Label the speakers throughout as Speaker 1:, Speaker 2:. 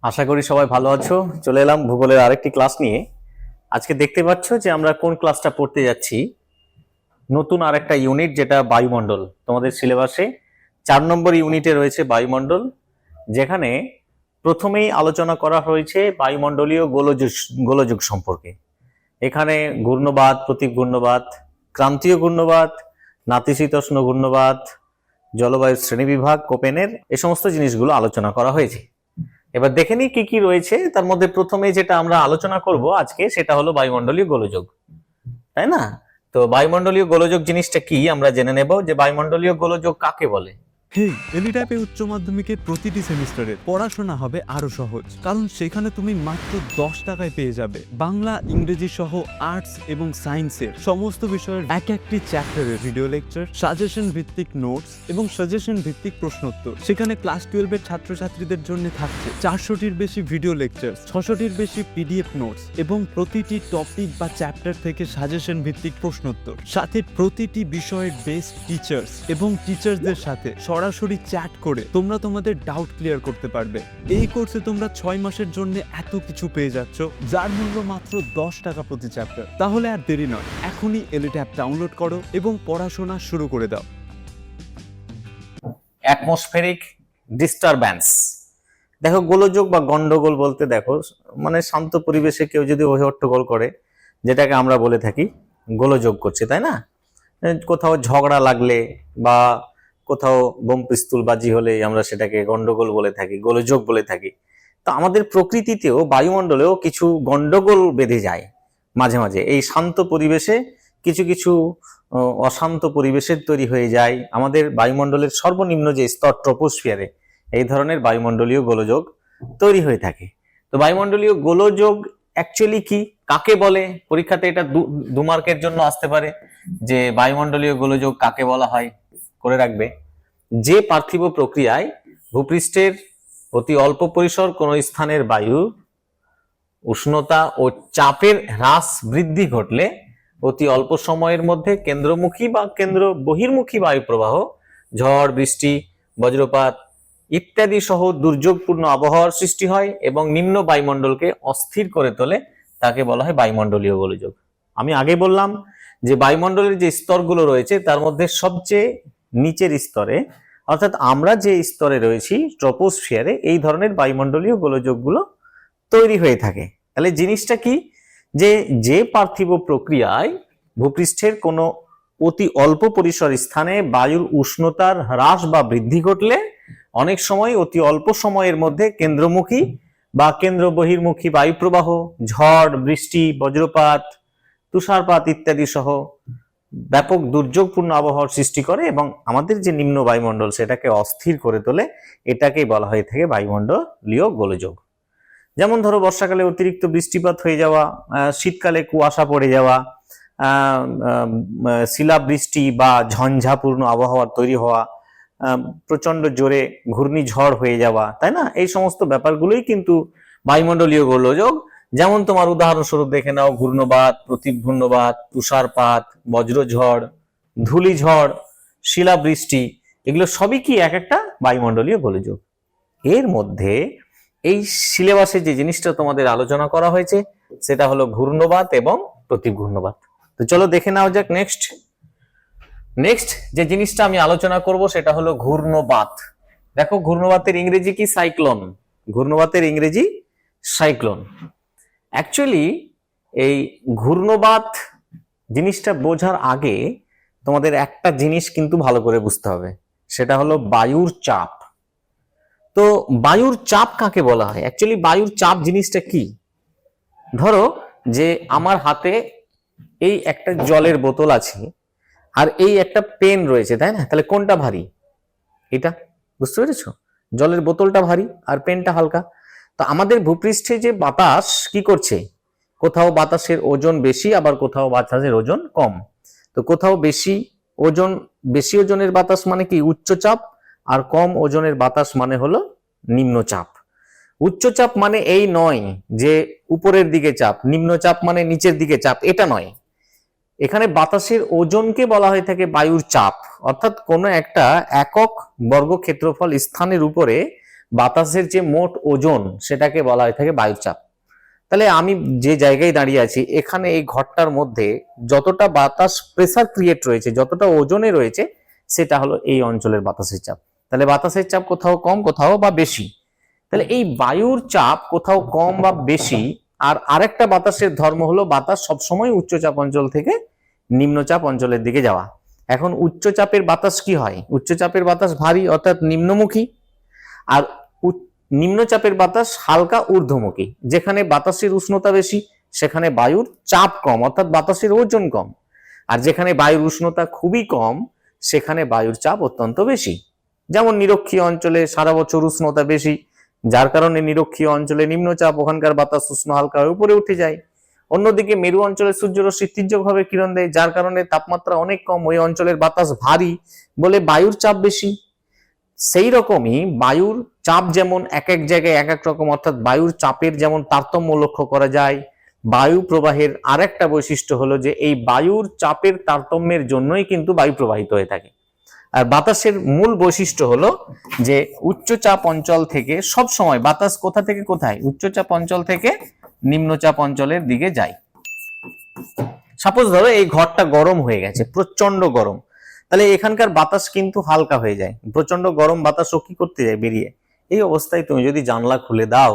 Speaker 1: আশা করি সবাই ভালো আছো। চলে এলাম ভূগোলের আরেকটি ক্লাস নিয়ে। আজকে দেখতে পাচ্ছ যে আমরা কোন ক্লাসটা পড়তে যাচ্ছি। নতুন আরেকটা ইউনিট, যেটা বায়ুমণ্ডল। তোমাদের সিলেবাসে 4 নম্বর ইউনিটে রয়েছে বায়ুমণ্ডল, যেখানে প্রথমেই আলোচনা করা হয়েছে বায়ুমণ্ডলীয় গোলযোগ সম্পর্কে। এখানে ঘূর্ণবাদ, প্রতীক ঘূর্ণবাদ, ক্রান্তীয় ঘূর্ণবাদ, নাতিশীতোষ্ণ ঘূর্ণবাদ, জলবায়ুর শ্রেণীবিভাগ, কোপেনের এই সমস্ত জিনিসগুলো আলোচনা করা হয়েছে। এবার দেখে নিই কি কি রয়েছে। তার মধ্যে প্রথমে যেটা আমরা আলোচনা করব আজকে, সেটা হলো বায়ুমণ্ডলীয় গোলযোগ, তাই না? তো বায়ুমণ্ডলীয় গোলযোগ জিনিসটা কি আমরা জেনে নেব, যে বায়ুমণ্ডলীয় গোলযোগ কাকে বলে।
Speaker 2: হেই, এলিট্যাপে উচ্চ মাধ্যমিকের প্রতিটি সেমিস্টারে পড়াশোনা হবে আরো সহজ, কারণ সেখানে তুমি মাত্র 10 টাকায় পেয়ে যাবে বাংলা, ইংরেজি সহ আর্টস এবং সায়েন্সের সমস্ত বিষয়ের এক একটি চ্যাপ্টারের ভিডিও লেকচার, সাজেশন ভিত্তিক নোটস এবং সাজেশন ভিত্তিক প্রশ্নোত্তর। সেখানে ক্লাস 12-এর ছাত্রছাত্রীদের জন্য থাকছে 400টির বেশি ভিডিও লেকচার, 600টির বেশি পিডিএফ নোটস এবং প্রতিটি টপিক বা চ্যাপ্টার থেকে সাজেশন ভিত্তিক প্রশ্নোত্তর, সাথে প্রতিটি বিষয়ের বেস্ট টিচার্স এবং টিচারদের সাথে সরাসরি চ্যাট করে তোমরা তোমাদের ডাউট ক্লিয়ার করতে পারবে। এই কোর্সে তোমরা 6 মাসের জন্য এত কিছু পেয়ে যাচ্ছ, যার মূল্য মাত্র 10 টাকা প্রতি চ্যাপ্টার। তাহলে আর দেরি নয়, এখনই এলিট অ্যাপ ডাউনলোড করো এবং পড়াশোনা শুরু করে দাও।
Speaker 1: অ্যাটমসফেরিক ডিস্টারব্যান্স। দেখো, গোলযোগ বা গন্ডগোল বলতে দেখো, মানে শান্ত পরিবেশে কেউ যদি হট্টগোল করে, যেটাকে আমরা বলে থাকি গোলযোগ করছে, তাই না? কোথাও ঝগড়া লাগলে বা কোথাও বোম পিস্তুল বাজি হলে আমরা সেটাকে গন্ডগোল বলে থাকি, গোলযোগ বলে থাকি। তো আমাদের প্রকৃতিতেও, বায়ুমণ্ডলেও কিছু গন্ডগোল বেঁধে যায় মাঝে মাঝে। এই শান্ত পরিবেশে কিছু কিছু অশান্ত পরিবেশের তৈরি হয়ে যায় আমাদের বায়ুমণ্ডলের সর্বনিম্ন যে স্তর, ট্রপোস্ফিয়ারে, এই ধরনের বায়ুমণ্ডলীয় গোলযোগ তৈরি হয়ে থাকে। তো বায়ুমণ্ডলীয় গোলযোগ অ্যাকচুয়ালি কি, কাকে বলে? পরীক্ষাতে এটা 2 মার্কের জন্য আসতে পারে, যে বায়ুমণ্ডলীয় গোলযোগ কাকে বলা হয়। করে রাখবে, যে পার্থিব প্রক্রিয়ায় ভূপৃষ্ঠের অতি অল্প পরিসর কোন স্থানের বায়ু উষ্ণতা ও চাপের হ্রাস বৃদ্ধি ঘটলে অতি অল্প সময়ের মধ্যে কেন্দ্রমুখী বা কেন্দ্র বহির্মুখী বায়ু প্রবাহ, ঝড়, বৃষ্টি, বজ্রপাত ইত্যাদি সহ দুর্যোগপূর্ণ আবহাওয়ার সৃষ্টি হয় এবং নিম্ন বায়ুমণ্ডলকে অস্থির করে তোলে, তাকে বলা হয় বায়ুমণ্ডলীয় গোলযোগ। আমি আগে বললাম যে বায়ুমণ্ডলের যে স্তরগুলো রয়েছে, তার মধ্যে সবচেয়ে নিচের স্তরে, অর্থাৎ আমরা যে স্তরে রয়েছি ট্রপোস্ফিয়ারে, এই ধরনের বায়ুমণ্ডলীয় গোলযোগগুলো তৈরি হয়ে থাকে। তাহলে জিনিসটা কি, যে যে পার্থিব প্রক্রিয়ায় ভূপৃষ্ঠের কোনো অতি অল্প পরিসর স্থানে বায়ুর উষ্ণতার হ্রাস বা বৃদ্ধি ঘটলে অনেক সময় অতি অল্প সময়ের মধ্যে কেন্দ্রমুখী বা কেন্দ্র বহির্মুখী বায়ু প্রবাহ, ঝড়, বৃষ্টি, বজ্রপাত, তুষারপাত ইত্যাদি সহ ব্যাপক দুর্যোগপূর্ণ আবহাওয়ার সৃষ্টি করে এবং আমাদের যে নিম্ন বায়ুমণ্ডল সেটাকে অস্থির করে তোলে। এটাকেই বলা হয়ে থাকে বায়ুমণ্ডলীয় গোলযোগ। যেমন ধরো, বর্ষাকালে অতিরিক্ত বৃষ্টিপাত হয়ে যাওয়া, শীতকালে কুয়াশা পড়ে যাওয়া, শিলাবৃষ্টি বা ঝঞ্ঝাপূর্ণ আবহাওয়ার তৈরি হওয়া, প্রচন্ড জোরে ঘূর্ণিঝড় হয়ে যাওয়া, তাই না? এই সমস্ত ব্যাপারগুলোই কিন্তু বায়ুমণ্ডলীয় গোলযোগ। যেমন তোমার উদাহরণস্বরূপ দেখে নাও, ঘূর্ণবাত, প্রতীক ঘূর্ণবাত, তুষারপাত, বজ্রঝড়, ধূলিঝড়, শিলাবৃষ্টি, এগুলো সবই কি এক একটা বায়ুমণ্ডলীয় গোলযোগ। এর মধ্যে এই সিলেবাসে যে জিনিসটা তোমাদের আলোচনা করা হয়েছে, সেটা হলো ঘূর্ণবাত এবং প্রতীক ঘূর্ণবাত। তো চলো দেখে নাও যাক। নেক্সট যে জিনিসটা আমি আলোচনা করব সেটা হলো ঘূর্ণবাত। দেখো, ঘূর্ণবাতের ইংরেজি কি? সাইক্লোন। ঘূর্ণবাতের ইংরেজি সাইক্লোন। অ্যাকচুয়ালি এই ঘূর্ণবাত জিনিসটা বোঝার আগে তোমাদের একটা জিনিস কিন্তু ভালো করে বুঝতে হবে, সেটা হলো বায়ুর চাপ। তো বায়ুর চাপ কাকে বলা হয়? অ্যাকচুয়ালি বায়ুর চাপ জিনিসটা কি? ধরো যে আমার হাতে এই একটা জলের বোতল আছে আর এই একটা পেন রয়েছে, তাই না? তাহলে কোনটা ভারী? এটা, বুঝতে পেরেছো? জলের বোতলটা ভারী আর পেনটা হালকা। তো আমাদের ভূপৃষ্ঠে যে বাতাস কি করছে, কোথাও বাতাসের ওজন বেশি, আবার কোথাও বাতাসের ওজন কম। তো কোথাও বেশি ওজনের বাতাস মানে কি? উচ্চচাপ। আর কম ওজনের বাতাস মানে হলো নিম্নচাপ। উচ্চচাপ মানে এই নয় যে উপরের দিকে চাপ, নিম্নচাপ মানে নিচের দিকে চাপ, এটা নয়। এখানে বাতাসের ওজনকে বলা হয়ে থাকে বায়ুর চাপ। অর্থাৎ কোনো একটা একক বর্গ ক্ষেত্রফল স্থানের উপরে বাতাসের যে মোট ওজন সেটাকে বলা হয়ে থাকে বায়ুচাপ। তাহলে আমি যে জায়গায় দাঁড়িয়ে আছি এখানে এই ঘরটার মধ্যে যতটা বাতাস প্রেসার ক্রিয়েট রয়েছে, যতটা ওজনে রয়েছে, সেটা হলো এই অঞ্চলের বাতাসের চাপ। তাহলে বাতাসের চাপ কোথাও কম কোথাও বা বেশি। তাহলে এই বায়ুর চাপ কোথাও কম বা বেশি। আর আরেকটা বাতাসের ধর্ম হলো বাতাস সবসময় উচ্চচাপ অঞ্চল থেকে নিম্নচাপ অঞ্চলের দিকে যাওয়া। এখন উচ্চচাপের বাতাস কি হয়? উচ্চচাপের বাতাস ভারী অর্থাৎ নিম্নমুখী, আর নিম্নচাপের বাতাস হালকা ঊর্ধ্বমুখী। যেখানে বাতাসের উষ্ণতা বেশি সেখানে বায়ুর চাপ কম অর্থাৎ বাতাসের ওজন কম, আর যেখানে বায়ুর উষ্ণতা খুবই কম সেখানে বায়ুর চাপ অত্যন্ত বেশি। যেমন নিরক্ষীয় অঞ্চলে সারা বছর উষ্ণতা বেশি, যার কারণে নিরক্ষীয় অঞ্চলে নিম্নচাপ, ওখানকার বাতাস উষ্ণ হালকা হয়ে উপরে উঠে যায়। অন্যদিকে মেরু অঞ্চলে সূর্যরশ্মি তীর্যকভাবে কিরণ দেয়, যার কারণে তাপমাত্রা অনেক কম, ওই অঞ্চলের বাতাস ভারী বলে বায়ুর চাপ বেশি। সেই রকমই বায়ুর চাপ যেমন এক এক জায়গায় এক এক রকম, অর্থাৎ বায়ুর চাপের যেমন তারতম্য লক্ষ্য করা যায়, বায়ু প্রবাহের আরেকটা বৈশিষ্ট্য হলো যে এই বায়ুর চাপের তারতম্যের জন্যই কিন্তু বায়ু প্রবাহিত হয়ে থাকে। আর বাতাসের মূল বৈশিষ্ট্য হলো যে উচ্চচাপ অঞ্চল থেকে সব সময় বাতাস কোথা থেকে কোথায়, উচ্চচাপ অঞ্চল থেকে নিম্নচাপ অঞ্চলের দিকে যায়। সাপোজ ধরো এই ঘরটা গরম হয়ে গেছে, প্রচন্ড গরম, তাহলে এখানকার বাতাস কিন্তু হালকা হয়ে যায়, প্রচন্ড গরম বাতাসও কি করতে যায় বেরিয়ে। এই অবস্থায় তুমি যদি জানলা খুলে দাও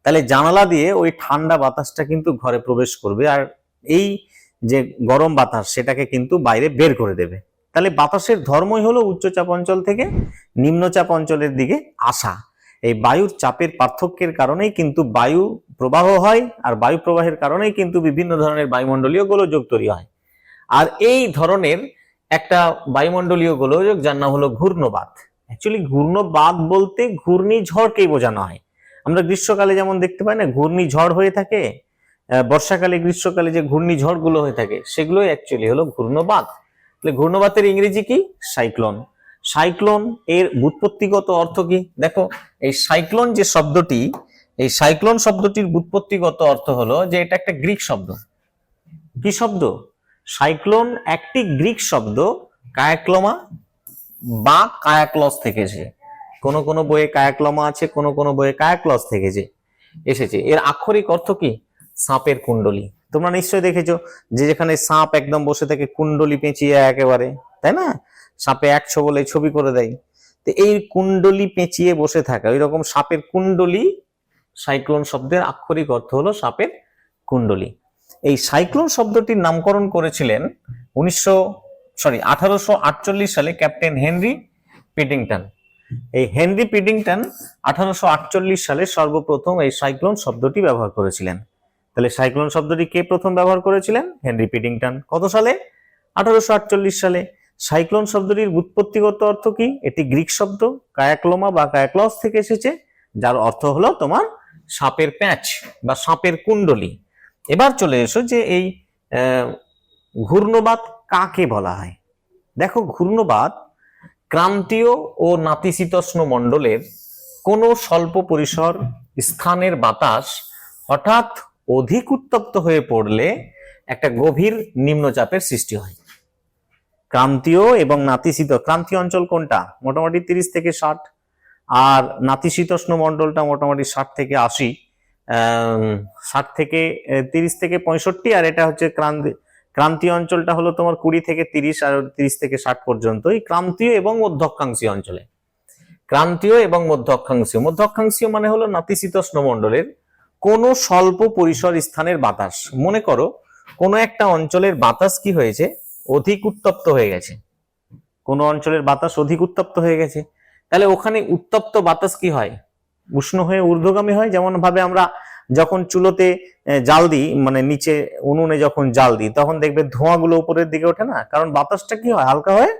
Speaker 1: তাহলে জানালা দিয়ে ওই ঠান্ডা বাতাসটা কিন্তু ঘরে প্রবেশ করবে, আর এই যে গরম বাতাস সেটাকে কিন্তু বাইরে বের করে দেবে। তাহলে বাতাসের ধর্মই হলো উচ্চচাপ অঞ্চল থেকে নিম্নচাপ অঞ্চলের দিকে আসা। এই বায়ুর চাপের পার্থক্যের কারণেই কিন্তু বায়ু প্রবাহ হয়, আর বায়ু প্রবাহের কারণেই কিন্তু বিভিন্ন ধরনের বায়ুমণ্ডলীয় গোলযোগ তৈরি হয়। আর এই ধরনের একটা বায়ুমণ্ডলীয় গোলযোগ যার নাম হলো ঘূর্ণবাত। অ্যাকচুয়ালি ঘূর্ণবাত বলতে ঘূর্ণিঝড়কেই বোঝানো হয়। আমরা গ্রীষ্মকালে যেমন দেখতে পাই না ঘূর্ণিঝড় হয়ে থাকে, বর্ষাকালে গ্রীষ্মকালে যে ঘূর্ণিঝড় গুলো হয়ে থাকে সেগুলোই অ্যাকচুয়ালি হলো ঘূর্ণবাত। তাহলে ঘূর্ণবাতের ইংরেজি কি? সাইক্লোন। সাইক্লোন এর ব্যুৎপত্তিগত অর্থ কি? দেখো এই সাইক্লোন যে শব্দটি, এই সাইক্লোন শব্দটির ব্যুৎপত্তিগত অর্থ হলো যে এটা একটা গ্রিক শব্দ। কি শব্দ? সাইক্লোন একটি গ্রিক শব্দ, কায়াক্লোমা বা কায়াক্লস থেকে এসেছে। কোন কোন বইয়ে কায়াক্লোমা আছে, কোন কোন বইয়ে কায়াক্লস থেকে এসেছে। এর আক্ষরিক অর্থ কি? সাপের কুণ্ডলী। তোমরা নিশ্চয়ই দেখেছো যে যেখানে সাপ একদম বসে থাকে কুণ্ডলী পেঁচিয়ে একেবারে, তাই না? সাপে একশো বলে ছবি করে দেয়। তো এই কুণ্ডলী পেঁচিয়ে বসে থাকা, ওই রকম সাপের কুণ্ডলী, সাইক্লোন শব্দের আক্ষরিক অর্থ হলো সাপের কুণ্ডলী। এই সাইক্লোন শব্দটির নামকরণ করেছিলেন 1848 সালে ক্যাপ্টেন হেনরি পিডিংটন। এই হেনরি পিডিংটন 1848 সালে সর্বপ্রথম এই সাইক্লোন শব্দটি ব্যবহার করেছিলেন। তাহলে সাইক্লোন শব্দটি কে প্রথম ব্যবহার করেছিলেন? Henry Piddington. কত সালে? 1848 সালে। সাইক্লোন শব্দটির ব্যুৎপত্তিগত অর্থ কি? এটি গ্রিক শব্দ, কায়াক্লোমা বা কায়াক্লস থেকে এসেছে, যার অর্থ হলো তোমার সাপের প্যাঁচ বা সাপের কুণ্ডলী। এবার চলে এসো যে এই ঘূর্ণবাত কাকে বলা হয়। দেখো ঘূর্ণবাত ক্রান্তীয় ও নাতিশীতোষ্ণ মণ্ডলের কোনো স্বল্প পরিসর স্থানের বাতাস হঠাৎ অধিক উত্তপ্ত হয়ে পড়লে একটা গভীর নিম্নচাপের সৃষ্টি হয়। ক্রান্তীয় এবং নাতিশীত, ক্রান্তীয় অঞ্চল কোনটা? মোটামুটি 30 থেকে 60, আর নাতিশীতোষ্ণ মণ্ডলটা মোটামুটি 60 থেকে 80, 60 থেকে 30 থেকে 65, আর এটা হচ্ছে ক্রান্তীয় অঞ্চলটা হলো তোমার 20 থেকে 30 আর 30 থেকে 60 পর্যন্ত। এই ক্রান্তীয় এবং মধ্য অক্ষাংশীয় অঞ্চলে, ক্রান্তীয় এবং মধ্য অক্ষাংশীয়, মধ্য অক্ষাংশীয় মানে হলো নাতিশীতোষ্ণ মণ্ডলের কোন স্বল্প পরিসর স্থানের বাতাস। মনে করো কোন একটা অঞ্চলের বাতাস কি হয়েছে? অধিক উত্তপ্ত হয়ে গেছে। কোন অঞ্চলের বাতাস অধিক উত্তপ্ত হয়ে গেছে, তাহলে ওখানে উত্তপ্ত বাতাস কি হয়? উষ্ণ হয়ে ঊর্ধ্বগামী হয়। যেমন ভাবে আমরা যখন চুলোতে জাল দিই, মানে নিচে উনুনে যখন জাল দিই, তখন দেখবে ধোঁয়াগুলো উপরের দিকে ওঠে না, কারণ বাতাসটা কি হয়? হালকা হয়ে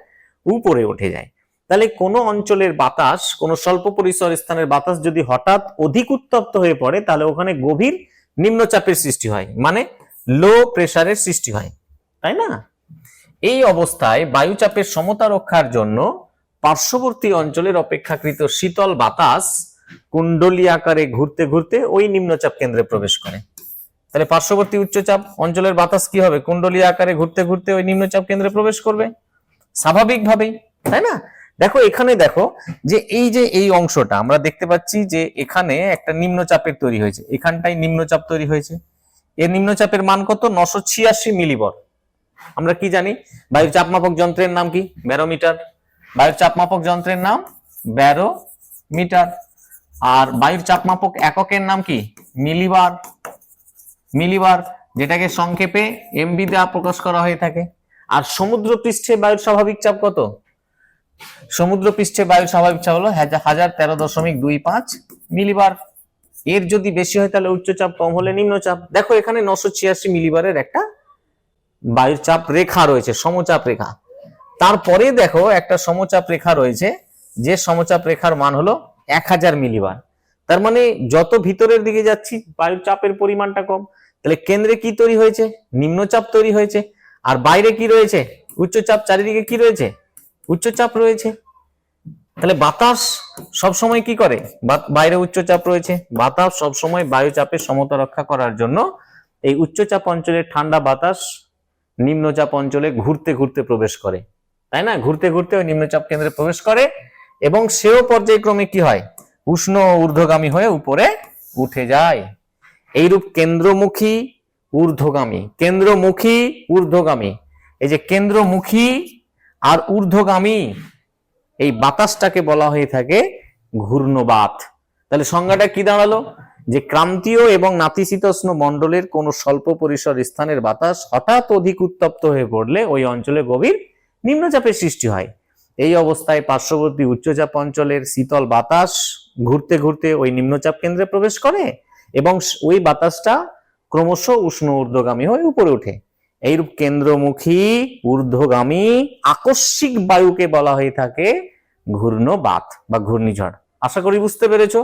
Speaker 1: উপরে উঠে যায়। তাহলে কোন অঞ্চলের বাতাস, কোন স্বল্প পরিসর স্থানের বাতাস যদি হঠাৎ অধিক উত্তপ্ত হয়ে পড়ে তাহলে ওখানে গভীর নিম্নচাপের সৃষ্টি হয়, মানে লো প্রেসারের সৃষ্টি হয়, তাই না? এই অবস্থায় বায়ুচাপের সমতা রক্ষার জন্য পার্শ্ববর্তী অঞ্চলের অপেক্ষাকৃত শীতল বাতাস কুণ্ডলী আকারে ঘুরতে ঘুরতে ওই নিম্নচাপ কেন্দ্রে প্রবেশ করে। তাহলে পার্শ্ববর্তী উচ্চচাপ অঞ্চলের বাতাস কি হবে? কুণ্ডলী আকারে ঘুরতে ঘুরতে ওই নিম্নচাপ কেন্দ্রে প্রবেশ করবে স্বাভাবিকভাবেই, তাই না? দেখো এখানে দেখো যে এই অংশটা আমরা দেখতে পাচ্ছি যে এখানে একটা নিম্নচাপের তৈরি হয়েছে, এখানটাই নিম্নচাপ তৈরি হয়েছে। এর নিম্নচাপের মান কত? 986 মিলিবার। আমরা কি জানি? বায়ুর চাপমাপক যন্ত্রের নাম কি? ব্যারোমিটার। বায়ুর চাপমাপক যন্ত্রের নাম ব্যারোমিটার। আর বায়ুর চাপমাপক এককের নাম কি? মিলিবার। মিলিবার, যেটাকে সংক্ষেপে এমবি দ্বারা প্রকাশ করা হয়ে থাকে। আর সমুদ্র পৃষ্ঠে বায়ুর স্বাভাবিক চাপ কত? সমুদ্র পৃষ্ঠে বায়ুর স্বাভাবিক চাপ হলো 1013.25 মিলিবার। এর যদি বেশি হয় তাহলে উচ্চচাপ, কম হলে নিম্নচাপ। দেখো এখানে 986 মিলিবারের একটা বায়ুর চাপ রেখা রয়েছে, সমচাপ রেখা। তারপরে দেখো একটা সমচাপ রেখা রয়েছে, যে সমচাপ রেখার মান হলো 1000 মিলিবার। তার মানে যত ভিতরের দিকে যাচ্ছি বায়ুর চাপের পরিমাণটা কম। তাহলে কেন্দ্রে কি তৈরি হয়েছে? নিম্নচাপ তৈরি হয়েছে। আর বাইরে কি রয়েছে? উচ্চচাপ। চারিদিকে কি রয়েছে? উচ্চচাপ রয়েছে। তাহলে বাতাস সবসময় কি করে? বাইরে উচ্চচাপ রয়েছে, বাতাস সবসময় বায়ুচাপের সমতা রক্ষা করার জন্য এই উচ্চচাপ অঞ্চলের ঠান্ডা বাতাস নিম্নচাপ অঞ্চলে ঘুরতে ঘুরতে প্রবেশ করে, তাই না? ঘুরতে ঘুরতে ওই নিম্নচাপ কেন্দ্রে প্রবেশ করে এবং সেও পর্যায়ক্রমে কি হয়? উষ্ণ ঊর্ধ্বগামী হয়ে উপরে উঠে যায়। এইরূপ কেন্দ্রমুখী ঊর্ধ্বগামী, কেন্দ্রমুখী ঊর্ধ্বগামী, এই যে কেন্দ্রমুখী আর ঊর্ধ্বগামী এই বাতাসটাকে বলা হয়ে থাকে ঘূর্ণবাত। তাহলে সংজ্ঞাটা কি দাঁড়ালো? যে ক্রান্তীয় এবং নাতিশীতোষ্ণ মণ্ডলের কোন স্বল্প পরিসর স্থানের বাতাস হঠাৎ অধিক উত্তপ্ত হয়ে পড়লে ওই অঞ্চলে গভীর নিম্নচাপের সৃষ্টি হয়। এই অবস্থায় পার্শ্ববর্তী উচ্চচাপ অঞ্চলের শীতল বাতাস ঘুরতে ঘুরতে ওই নিম্নচাপ কেন্দ্রে প্রবেশ করে এবং ওই বাতাসটা ক্রমশ উষ্ণ ঊর্ধ্বগামী হয়ে উপরে ওঠে। এইরূপ কেন্দ্রমুখী ঊর্ধ্বগামী আকস্মিক বায়ুকে বলা হয়ে থাকে ঘূর্ণবাত বা ঘূর্ণিঝড়। আশা করি বুঝতে পেরেছো।